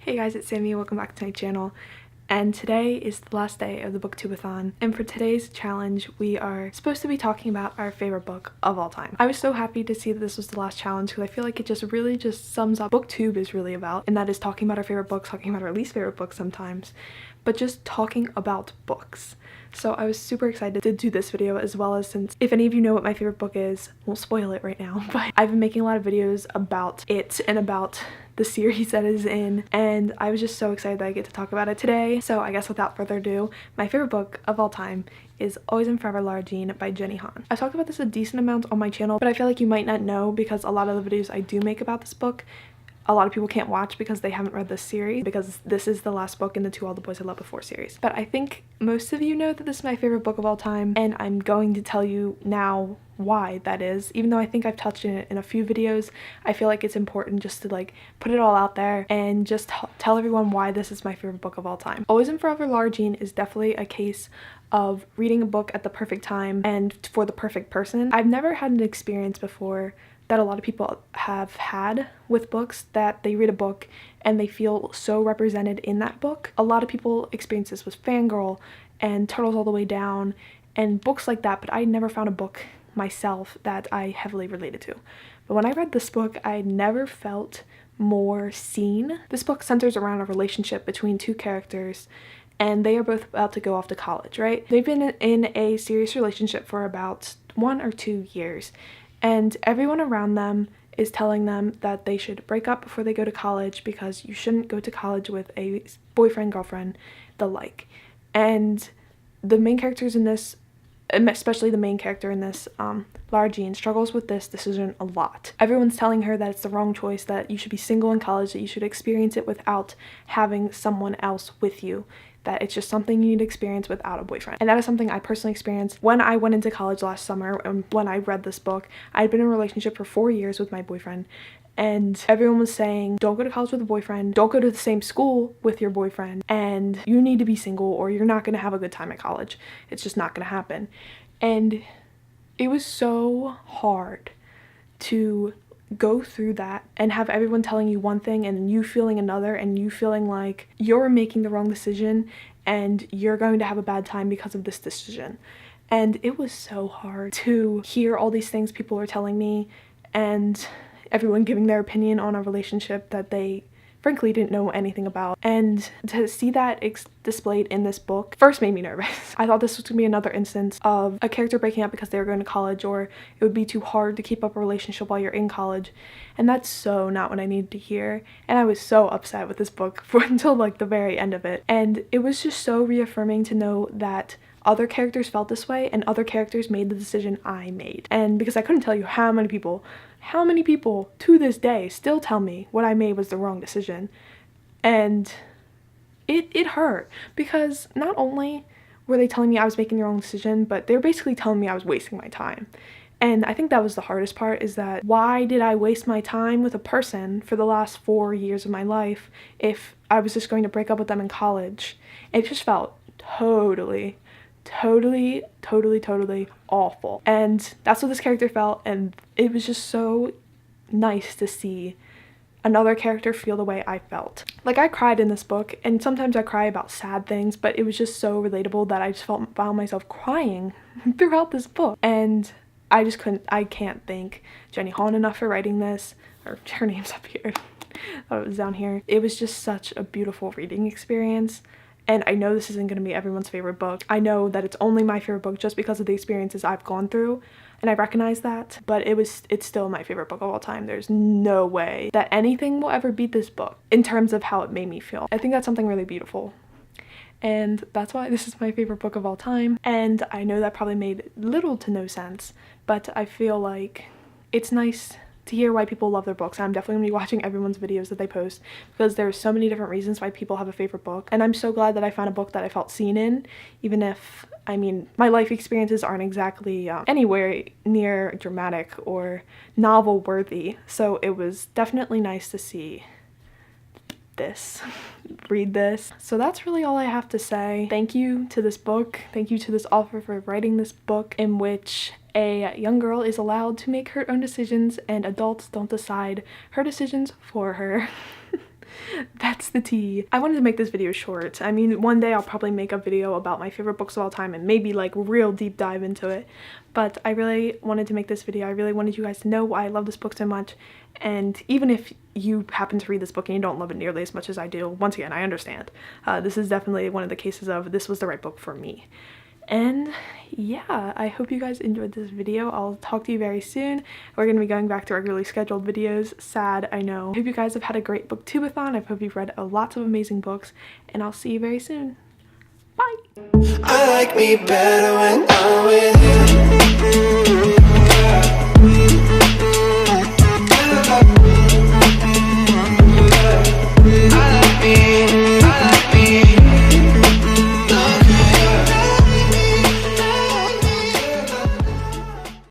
Hey guys, it's Sammy, welcome back to my channel, and today is the last day of the Booktube-A-Thon, and for today's challenge we are supposed to be talking about our favorite book of all time. I was so happy to see that this was the last challenge because I feel like it just really sums up what Booktube is really about, and that is talking about our favorite books, talking about our least favorite books sometimes, but just talking about books. So I was super excited to do this video, as well as, since if any of you know what my favorite book is, won't spoil it right now, but I've been making a lot of videos about it and about the series that is in, and I was just so excited that I get to talk about it today. So I guess without further ado, my favorite book of all time is Always and Forever Lara Jean by Jenny Han. I've talked about this a decent amount on my channel, but I feel like you might not know because a lot of the videos I do make about this book, a lot of people can't watch because they haven't read this series, because this is the last book in the To All the Boys I Loved Before series. But I think most of you know that this is my favorite book of all time, and I'm going to tell you now why that is. Even though I think I've touched on it in a few videos, I feel like it's important just to like put it all out there and just tell everyone why this is my favorite book of all time. Always and Forever Lara Jean is definitely a case of reading a book at the perfect time and for the perfect person. I've never had an experience before that a lot of people have had with books, that they read a book and they feel so represented in that book. A lot of people experience this with Fangirl and Turtles All the Way Down and books like that, but I never found a book myself that I heavily related to. But when I read this book, I never felt more seen. This book centers around a relationship between two characters, and they are both about to go off to college, right? They've been in a serious relationship for about 1 or 2 years, and everyone around them is telling them that they should break up before they go to college because you shouldn't go to college with a boyfriend, girlfriend, the like. And the main characters in this, especially the main character in this, Lara Jean, struggles with this decision a lot. Everyone's telling her that it's the wrong choice, that you should be single in college, that you should experience it without having someone else with you, that it's just something you need to experience without a boyfriend. And that is something I personally experienced when I went into college last summer, and when I read this book. I'd been in a relationship for 4 years with my boyfriend, and everyone was saying, don't go to college with a boyfriend, don't go to the same school with your boyfriend, and you need to be single or you're not gonna have a good time at college. It's just not gonna happen. And it was so hard to go through that and have everyone telling you one thing and you feeling another, and you feeling like you're making the wrong decision and you're going to have a bad time because of this decision. And it was so hard to hear all these things people were telling me, and everyone giving their opinion on a relationship that they frankly didn't know anything about. And to see that displayed in this book first made me nervous. I thought this was gonna be another instance of a character breaking up because they were going to college, or it would be too hard to keep up a relationship while you're in college. And that's so not what I needed to hear. And I was so upset with this book until like the very end of it. And it was just so reaffirming to know that other characters felt this way and other characters made the decision I made. And because I couldn't tell you how many people to this day still tell me what I made was the wrong decision. And it hurt, because not only were they telling me I was making the wrong decision, but they were basically telling me I was wasting my time. And I think that was the hardest part, is that why did I waste my time with a person for the last 4 years of my life if I was just going to break up with them in college? It just felt totally awful. And that's what this character felt, and it was just so nice to see another character feel the way I felt. Like, I cried in this book, and sometimes I cry about sad things, but it was just so relatable that I just found myself crying throughout this book. And I can't thank Jenny Han enough for writing this, or her name's up here. I thought it was down here. It was just such a beautiful reading experience. And I know this isn't going to be everyone's favorite book. I know that it's only my favorite book just because of the experiences I've gone through, and I recognize that, but it's still my favorite book of all time. There's no way that anything will ever beat this book in terms of how it made me feel. I think that's something really beautiful. And that's why this is my favorite book of all time. And I know that probably made little to no sense, but I feel like it's nice to hear why people love their books. I'm definitely gonna be watching everyone's videos that they post, because there's so many different reasons why people have a favorite book. And I'm so glad that I found a book that I felt seen in, even if, I mean, my life experiences aren't exactly anywhere near dramatic or novel worthy. So it was definitely nice to see read this. So that's really all I have to say. Thank you to this book. Thank you to this author for writing this book, in which a young girl is allowed to make her own decisions and adults don't decide her decisions for her. That's the tea. I wanted to make this video short. I mean, one day I'll probably make a video about my favorite books of all time and maybe like real deep dive into it. But I really wanted to make this video. I really wanted you guys to know why I love this book so much. And even if you happen to read this book and you don't love it nearly as much as I do, once again, I understand. This is definitely one of the cases of this was the right book for me. And yeah, I hope you guys enjoyed this video. I'll talk to you very soon. We're going to be going back to regularly scheduled videos. Sad, I know. I hope you guys have had a great Booktube-A-Thon. I hope you've read lots of amazing books, and I'll see you very soon. Bye! I like me better when I'm with you.